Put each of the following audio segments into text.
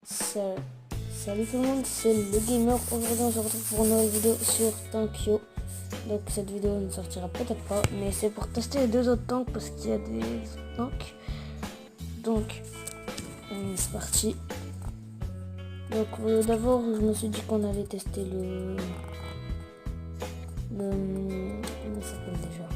Salut tout le monde, c'est le gamer. Aujourd'hui on se retrouve pour une nouvelle vidéo sur Tankyo. Donc cette vidéo ne sortira peut-être pas, mais c'est pour tester les deux autres tanks parce qu'il y a des tanks. Donc c'est parti. Donc d'abord je me suis dit qu'on allait tester comment il s'appelle déjà,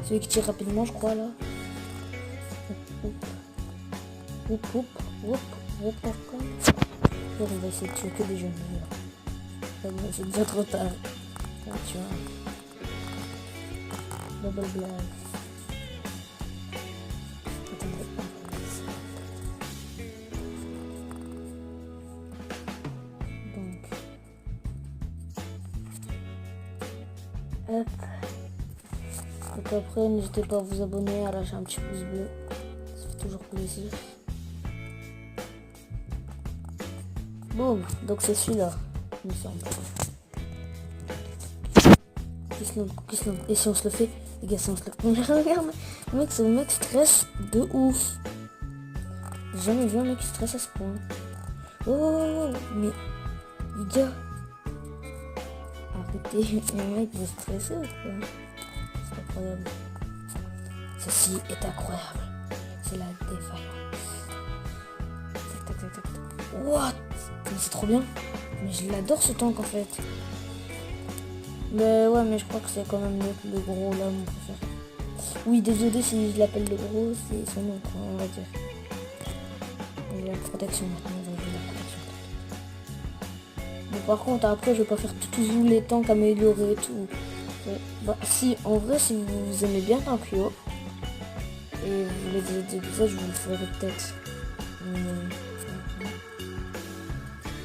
celui qui tire rapidement, je crois là. On va essayer de tuer que des jeunes. C'est déjà trop tard. Ah, tu vois. Double blague. Attendez. Donc. Hop. Donc après, n'hésitez pas à vous abonner, à lâcher un petit pouce bleu. Ça fait toujours plaisir. Boum. Donc c'est celui-là. Il me semble. Kislon. Et si on se le fait, les gars, si on se le fait. Regarde, mec, ce mec stresse de ouf. J'ai jamais vu un mec qui stresse à ce point. Oh, mais les gars, arrêtez, le mec de stresser ou quoi? C'est incroyable. Ceci est incroyable. C'est la défaillance. Tac. What? Mais c'est trop bien. Mais je l'adore ce tank en fait. Mais ouais, mais je crois que c'est quand même le gros là, mon préféré. Oui, désolé si je l'appelle le gros, c'est son nom, quoi, on va dire. Il a la protection maintenant, il a la protection. Mais par contre, après, je vais pas faire tous les tanks améliorés et tout. Bah, si, en vrai, si vous aimez bien Tankyo, et vous voulez des épisodes, je vous le ferai peut-être.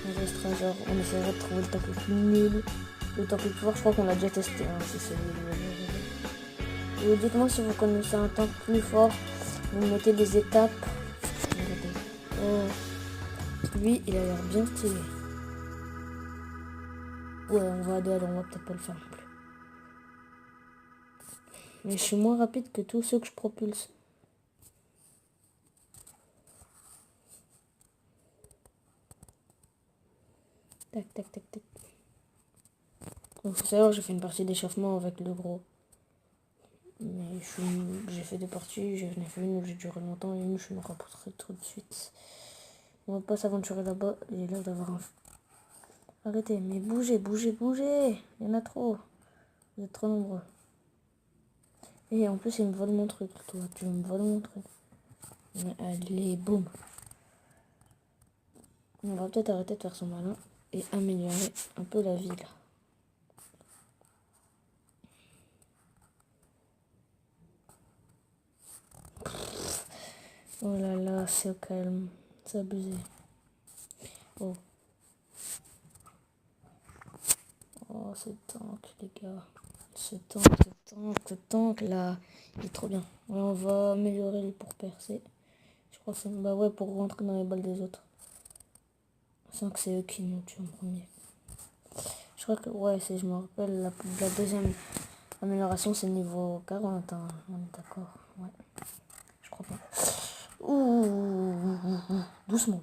On restera genre, on essaiera de trouver le tank le plus nul. Le tank le plus fort, je crois qu'on l'a déjà testé, hein, c'est celui-là. Dites-moi si vous connaissez un tank plus fort, vous mettez des étapes. Oh. Lui, il a l'air bien stylé. Ouais, on va aller, on va peut-être pas le faire non plus. Mais je suis moins rapide que tous ceux que je propulse. Tac. Donc faut savoir, j'ai fait une partie d'échauffement avec le gros. Mais j'ai fait des parties, j'en ai fait une où j'ai duré longtemps et une où je me rapporterai tout de suite. On va pas s'aventurer là-bas, j'ai l'air d'avoir un... Arrêtez, mais bougez. Il y en a trop. Vous êtes trop nombreux. Et en plus, il me vole mon truc, toi. Tu me voles mon truc. Mais allez, boum. On va peut-être arrêter de faire son malin et améliorer un peu la ville. Oh là là, c'est au calme. C'est abusé. Oh, ce tank, les gars. Ce tank là, il est trop bien. Ouais, on va améliorer pour percer. Je crois que c'est... Bah ouais, pour rentrer dans les balles des autres. Sans que c'est eux qui nous tuent en premier. Je crois que, ouais, si je me rappelle, la deuxième amélioration, c'est niveau 40. Hein. On est d'accord, ouais. Je crois pas. Ouh. Doucement.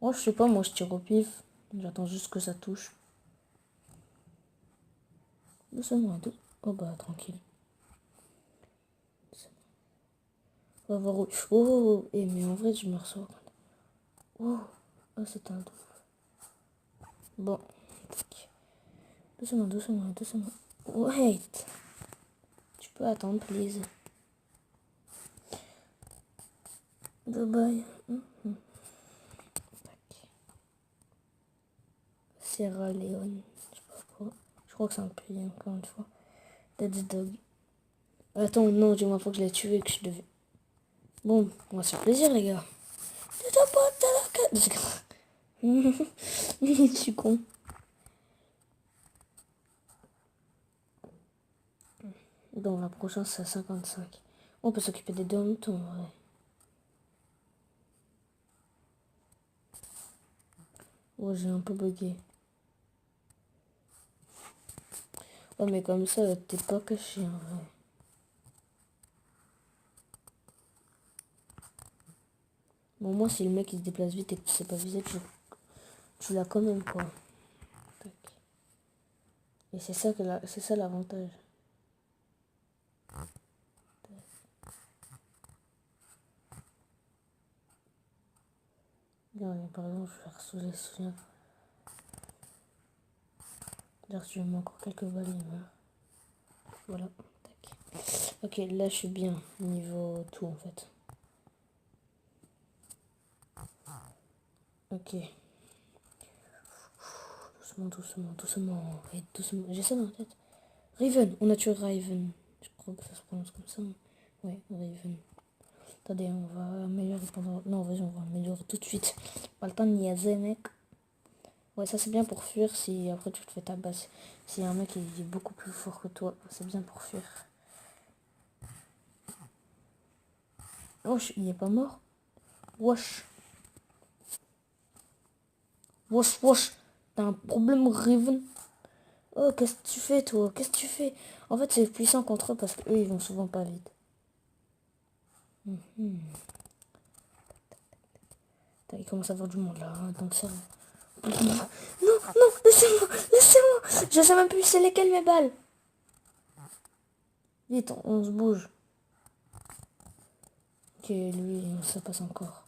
Oh, je sais pas, moi je tire au pif. J'attends juste que ça touche. Doucement. Oh bah, tranquille. On va voir où... Oh, mais en vrai, je me ressors. Oh, c'est un doux. Bon. Doucement. Wait. Tu peux attendre, please. Bye. Sierra Leone. Je sais pas quoi. Je crois que c'est un pays, encore une fois. Dead Dog. Attends, non, dis-moi pas que je l'ai tué et que je devais... Bon, on va se faire plaisir, les gars. Je suis con. Donc la prochaine, c'est à 55. On peut s'occuper des deux en même temps, ouais. Oh, j'ai un peu bugué. Oh, mais comme ça, t'es pas caché, en vrai. Bon, moi, si le mec il se déplace vite et que tu sais pas viser, tu l'as quand même, quoi. Tac. Et c'est ça c'est ça l'avantage. Regarde, par exemple, je vais faire sous les souvenirs. Genre, si je mets encore quelques balles, il meurt. Voilà. Tac. Ok, là, je suis bien. Niveau tout, en fait. Ok. Doucement, doucement, doucement. Et doucement. J'ai ça dans la tête. Raven. On a tué Raven. Je crois que ça se prononce comme ça. Ouais, Raven. Attendez, on va améliorer pendant... Non, vas-y, on va améliorer tout de suite. Pas le temps de niaiser, mec. Ouais, ça c'est bien pour fuir si après tu te fais tabasser. Si un mec il est beaucoup plus fort que toi, c'est bien pour fuir. Wesh, il est pas mort. Wesh. Wesh, wesh. T'as un problème, Raven? Oh, qu'est-ce que tu fais, toi? Qu'est-ce que tu fais? En fait, c'est puissant contre eux parce qu'eux, ils vont souvent pas vite. Il commence à avoir du monde là, hein, donc ça... Non, non, laissez-moi, laissez-moi. Je sais même plus c'est lesquelles mes balles. Vite, on se bouge. Ok, lui, ça passe encore.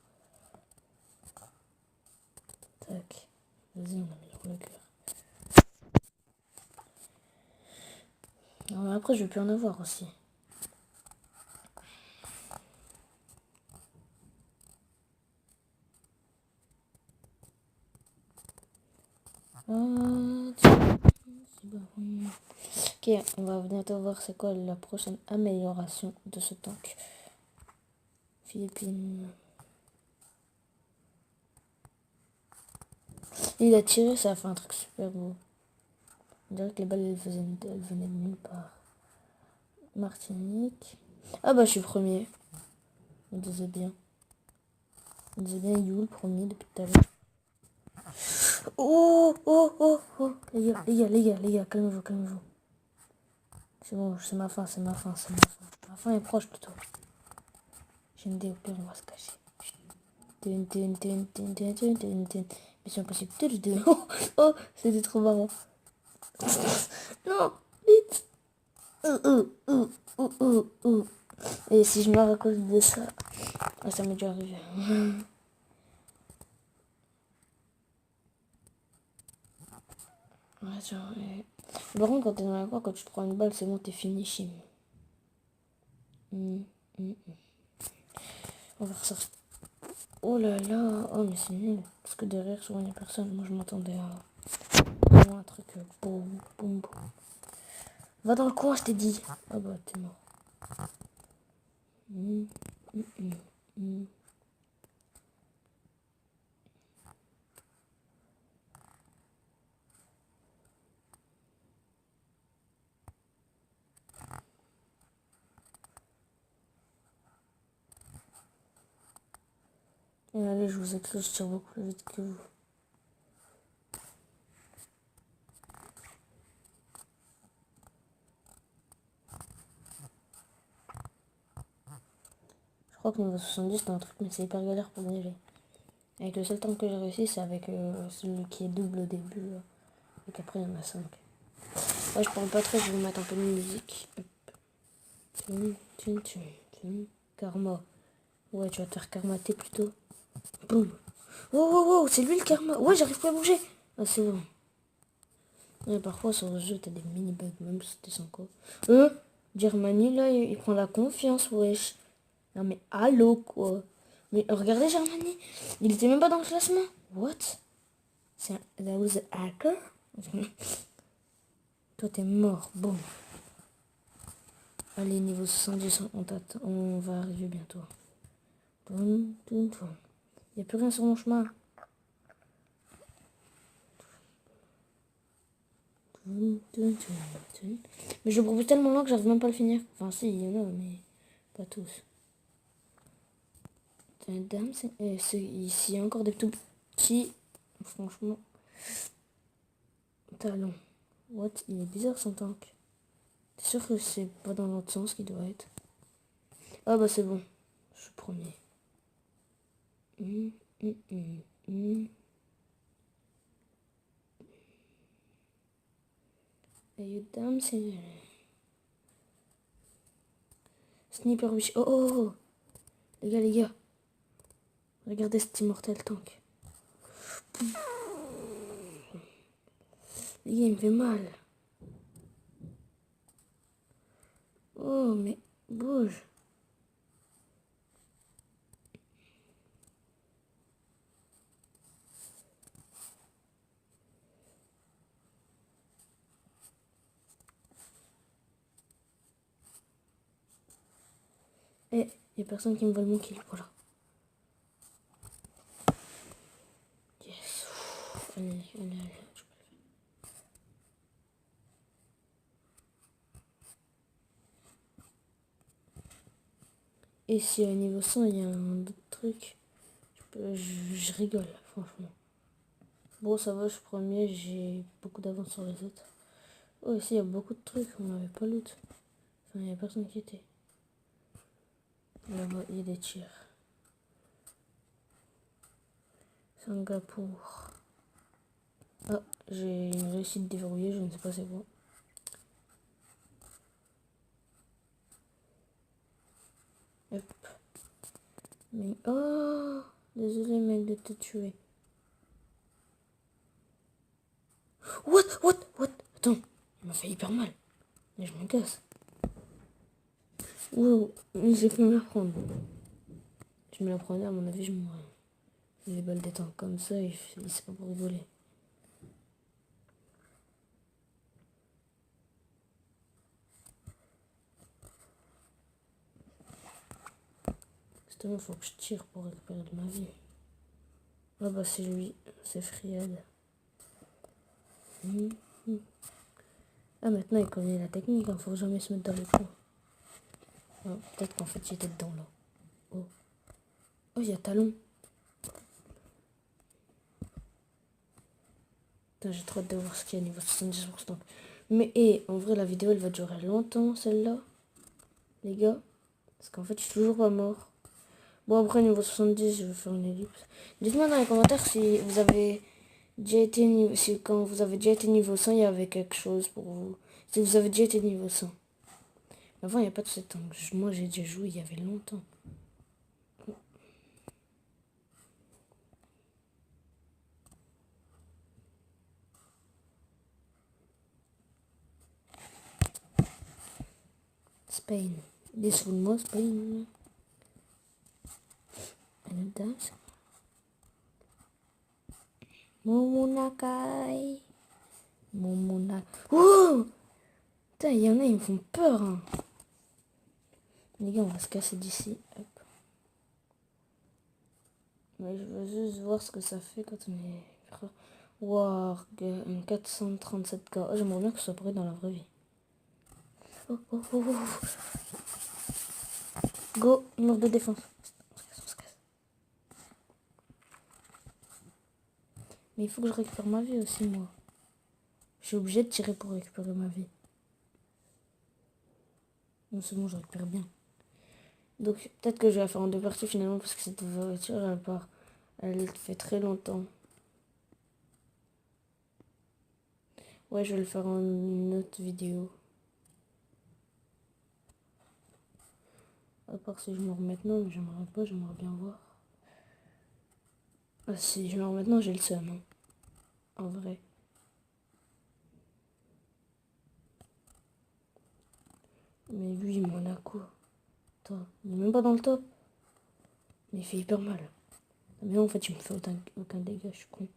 Tac. Vas-y, on améliore le cœur. Alors, après, je vais plus en avoir aussi. Ok, on va bientôt voir c'est quoi la prochaine amélioration de ce tank. Philippines. Il a tiré, ça a fait un truc super beau. On dirait que les balles elles venaient de nulle part. Martinique. Ah bah je suis premier. On disait bien. On disait bien You le premier depuis tout à l'heure. Oh oh oh oh. Les gars, les gars, les gars, les gars, calmez-vous, calmez-vous. C'est bon, c'est ma fin, c'est ma fin, c'est ma fin. Ma fin est proche plutôt. J'ai une idée, au pire on va se cacher. Mission impossible. Oh, oh, c'était trop marrant. Non, vite. Et si je meurs à cause de ça, ça m'est déjà arrivé. Ouais, genre, par contre, quand t'es dans la cour, quand tu te prends une balle, c'est bon, t'es fini, chim. On va ressortir. Oh là là, oh mais c'est nul. Parce que derrière, souvent, il n'y a personne. Moi, je m'attendais à un truc. Boum, boum, boum. Va dans le coin, je t'ai dit. Ah bah, t'es mort. Et allez, je vous écris, je tire beaucoup plus vite que vous. Je crois que niveau 70, c'est un truc, mais c'est hyper galère pour neiger. Avec le seul temps que j'ai réussi, c'est avec celui qui est double au début. Là. Et qu'après, il y en a 5. Ouais, je parle pas trop, je vais vous mettre un peu de musique. Karma. Ouais, tu vas te faire karmater plutôt. Boum. Oh, oh, oh, c'est lui le karma. Ouais, j'arrive pas à bouger. Ah, c'est bon. Ouais, parfois, sur le jeu, t'as des mini-bugs, même si t'es sans quoi. Germany, là, il prend la confiance, wesh. Non, mais allô, quoi. Mais regardez, Germany. Il était même pas dans le classement. What? C'est un... That was a hacker? Toi, t'es mort. Bon. Allez, niveau 70, on va arriver bientôt. Il n'y a plus rien sur mon chemin. Mais je propose tellement lent que j'arrive même pas à le finir. Enfin, si, il y en a, mais pas tous. Dame, ici, il y a encore des tout petits. Franchement. Talon. What? Il est bizarre son tank. T'es sûr que c'est pas dans l'autre sens qu'il doit être? Ah bah c'est bon. Je suis premier. Are you dancing? Sniper wish. Oh, oh, oh. Les gars. Regardez cet immortel tank. Les gars, il me fait mal. Oh, mais bouge. Eh, y a personne qui me vole mon kill. Voilà. Yes. Allez, allez, allez. Et si à niveau 100, il y a un autre truc, je rigole, franchement. Bon, ça va, je suis premier, j'ai beaucoup d'avance sur les autres. Oh, ici, il y a beaucoup de trucs, on n'avait pas loot. Enfin, il n'y a personne qui était. Là-bas, il y a des tirs. Singapour. Ah, j'ai une réussite déverrouillée, je ne sais pas c'est quoi. Hop. Mais oh, désolé mec de te tuer. What? Attends, il m'a fait hyper mal. Mais je me casse. Wow, j'ai pu me la prendre. Je me la prenais, à mon avis, je mourrais. Les balles des tanks comme ça, c'est pas pour rigoler. Justement, il faut que je tire pour récupérer de ma vie. Ah bah c'est lui, c'est Friad. Ah maintenant il connaît la technique, il faut jamais se mettre dans les trous. Ah, peut-être qu'en fait il était dedans là. Oh, oh il y a Talon. Putain, j'ai trop hâte de voir ce qu'il y a niveau 70%. Mais en vrai la vidéo elle va durer longtemps celle-là. Les gars. Parce qu'en fait je suis toujours pas mort. Bon après niveau 70 je vais faire une ellipse. Dites-moi dans les commentaires si vous avez déjà été niveau, si quand vous avez déjà été niveau 100 il y avait quelque chose pour vous. Si vous avez déjà été niveau 100. Avant il n'y a pas de ce temps. Moi j'ai déjà joué il y avait longtemps. Spain. This one more Spain. And dance. Momonakai. Oh! Putain, il y en a, ils me font peur. Hein. Les gars, on va se casser d'ici. Hop. Mais je veux juste voir ce que ça fait quand on est... Wow, un 437K. Oh, j'aimerais bien que ce soit pareil dans la vraie vie. Oh. Go, mur de défense. On se casse. Mais il faut que je récupère ma vie aussi, moi. Je suis obligé de tirer pour récupérer ma vie. Non, c'est bon, je récupère bien. Donc, peut-être que je vais la faire en 2 parties finalement, parce que cette voiture, elle part. Elle fait très longtemps. Ouais, je vais le faire en une autre vidéo. À part si je meurs maintenant, mais j'aimerais pas, j'aimerais bien voir. Ah, si je meurs maintenant, j'ai le seum. Hein. En vrai. Mais lui, il m'en a quoi? Attends, il est même pas dans le top. Mais il fait hyper mal. Mais non, en fait, il me fait aucun dégât, je suis con.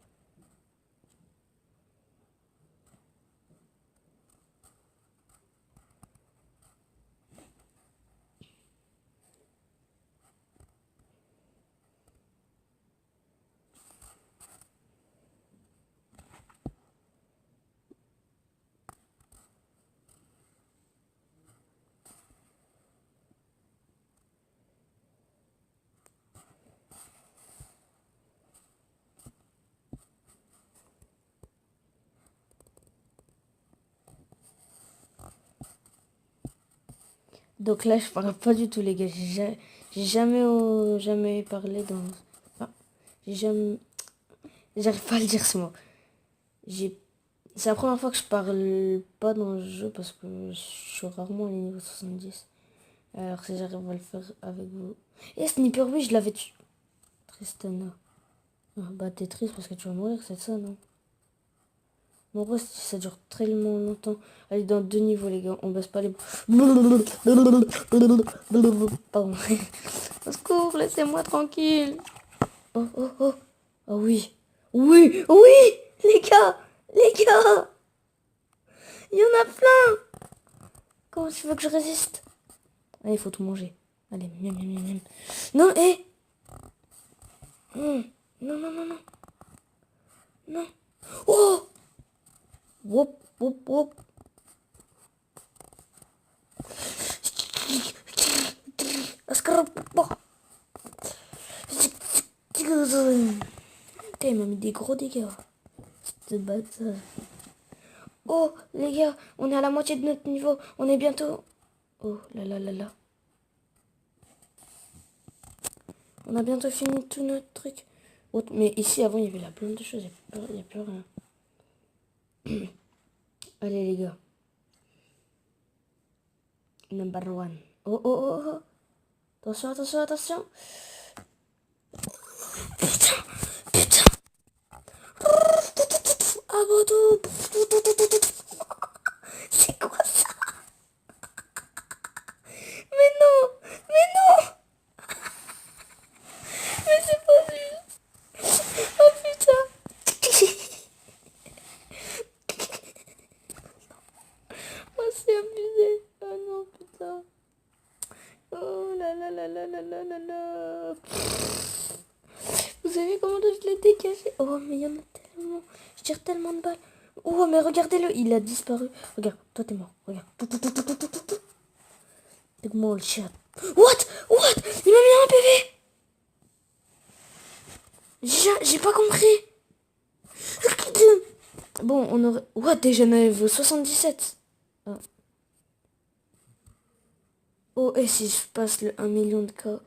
Donc là, je parle pas du tout, les gars. J'ai jamais parlé dans... Enfin, J'ai jamais... J'arrive pas à le dire ce mot. C'est la première fois que je parle pas dans le jeu parce que je suis rarement à niveau 70. Alors si j'arrive à le faire avec vous. Et Sniper, oui, je l'avais tué. Tristana. Ah, bah t'es triste parce que tu vas mourir, c'est ça, non? Bon, en vrai, ça dure tellement longtemps. Allez, dans 2 niveaux, les gars. On baisse pas les... Pardon. Au secours, laissez-moi tranquille. Oh, oh, oh. Oh oui. Oui, oui. Les gars. Les gars. Il y en a plein. Comment tu veux que je résiste? Allez, il faut tout manger. Allez, miam, miam, miam, miam. Non, hé. Non, non, non, non. Non. Oh. Wop, wop, wop. Putain, il m'a mis des gros dégâts. Cette bâtard. Oh, les gars, on est à la moitié de notre niveau. On est bientôt... Oh, là, là, là, là. On a bientôt fini tout notre truc. Oh, mais ici, avant, il y avait la plein de choses. Il n'y a plus rien. Allez, les gars. Number one. Oh, oh, oh, oh. Attention, attention, attention. Putain, putain. Ah, bon, c'est quoi ça? Mais non, mais non. Mais c'est pas juste. Oh putain. Oh c'est abusé. Oh non putain. Oh là là là là là là là là. Vous savez comment je l'ai dégagé? Oh mais il y en a tellement. Je tire tellement de balles. Oh mais regardez-le, il a disparu. Regarde, toi t'es mort. Regarde. Moi le chat. What? What? Il m'a mis un PV. J'ai pas compris. Bon, on aurait... What? Déjà, on avait 77. Ah. Oh, et si je passe le 1 million de cas?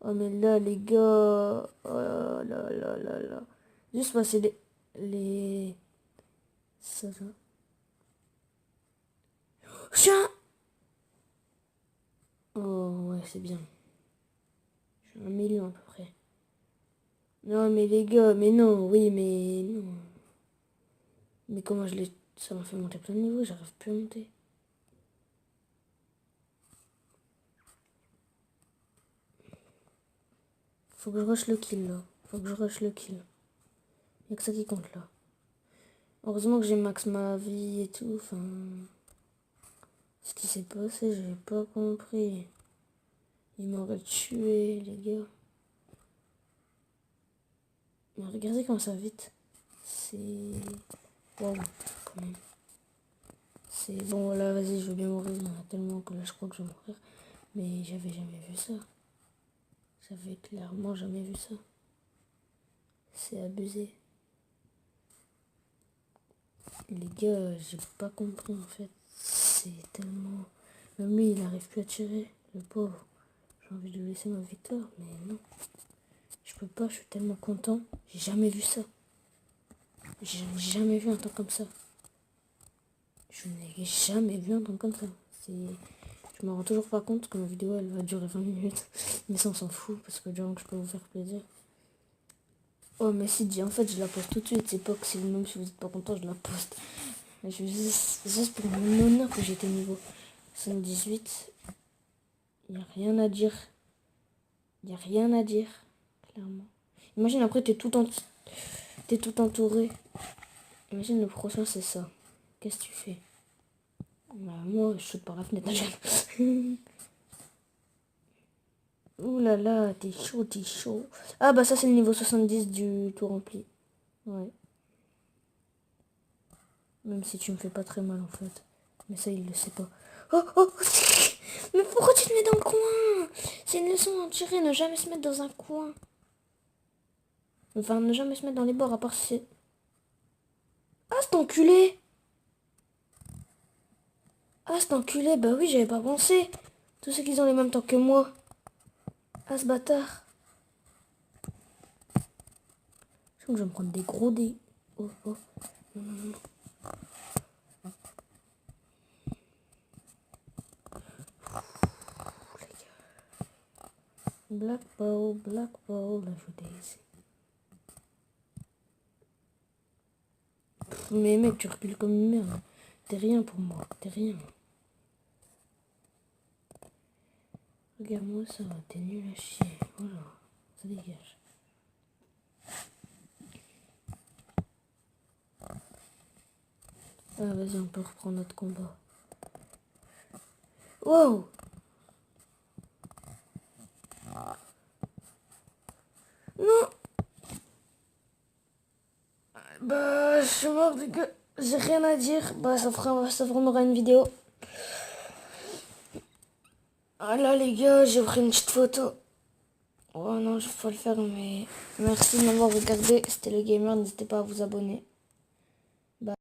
Oh, mais là, les gars... Oh là là là là là. Juste passer les... Ça, là. Chien. Oh, ouais, c'est bien. Je suis 1 million, à peu près. Non, mais les gars, mais non, oui, mais non. Mais comment je l'ai... Ça m'a fait monter plein de niveaux, j'arrive plus à monter. Faut que je rush le kill, là. Faut que je rush le kill. Y'a que ça qui compte, là. Heureusement que j'ai max ma vie et tout, enfin... Ce qui s'est passé, j'ai pas compris. Il m'aurait tué, les gars. Mais regardez comment ça va vite. C'est... Waouh, quand même. C'est... Bon, voilà, vas-y, je veux bien mourir. Il y en a tellement que là, je crois que je vais mourir. Mais j'avais jamais vu ça. J'avais clairement jamais vu ça. C'est abusé. Les gars, j'ai pas compris, en fait. C'est tellement... Même lui, il arrive plus à tirer, le pauvre. J'ai envie de laisser ma victoire, mais non. Je peux pas, je suis tellement content. J'ai jamais vu ça. J'ai jamais vu un temps comme ça. Je n'ai jamais vu un temps comme ça. Je me rends toujours pas compte que ma vidéo, elle va durer 20 minutes. Mais ça, on s'en fout, parce que genre, je peux vous faire plaisir. Oh, mais si, en fait, je la poste tout de suite. C'est pas que si même si vous êtes pas content, je la poste. Je juste pour mon honneur que j'étais niveau 78. Il n'y a rien à dire. Il n'y a rien à dire, clairement. Imagine après, t'es tout entouré. Imagine le prochain, c'est ça. Qu'est-ce que tu fais? Bah, moi, je saute par la fenêtre. Ouh là là, t'es chaud, t'es chaud. Ah bah ça, c'est le niveau 70 du tout rempli. Ouais. Même si tu me fais pas très mal, en fait. Mais ça, il le sait pas. Oh, oh. Mais pourquoi tu te mets dans le coin? C'est une leçon à tirer, ne jamais se mettre dans un coin. Enfin, ne jamais se mettre dans les bords, à part si c'est... Ah, cet enculé! Ah, cet enculé, bah oui, j'avais pas pensé. Tous ceux qui ont les mêmes temps que moi. Ah, ce bâtard. Je vais me prendre des gros dés. Oh, oh. Non, non, non. Black ball, la joue ici. Mais mec, tu recules comme une merde. T'es rien pour moi, t'es rien. Regarde-moi ça, t'es nul à chier. Voilà, ça dégage. Ah, vas-y, on peut reprendre notre combat. Wow! Non! Bah, je suis mort de gueule. J'ai rien à dire. Bah, ça formera une vidéo. Ah là, les gars, j'ai pris une petite photo. Oh non, je vais pas le faire, mais merci de m'avoir regardé. C'était le gamer. N'hésitez pas à vous abonner. Bye.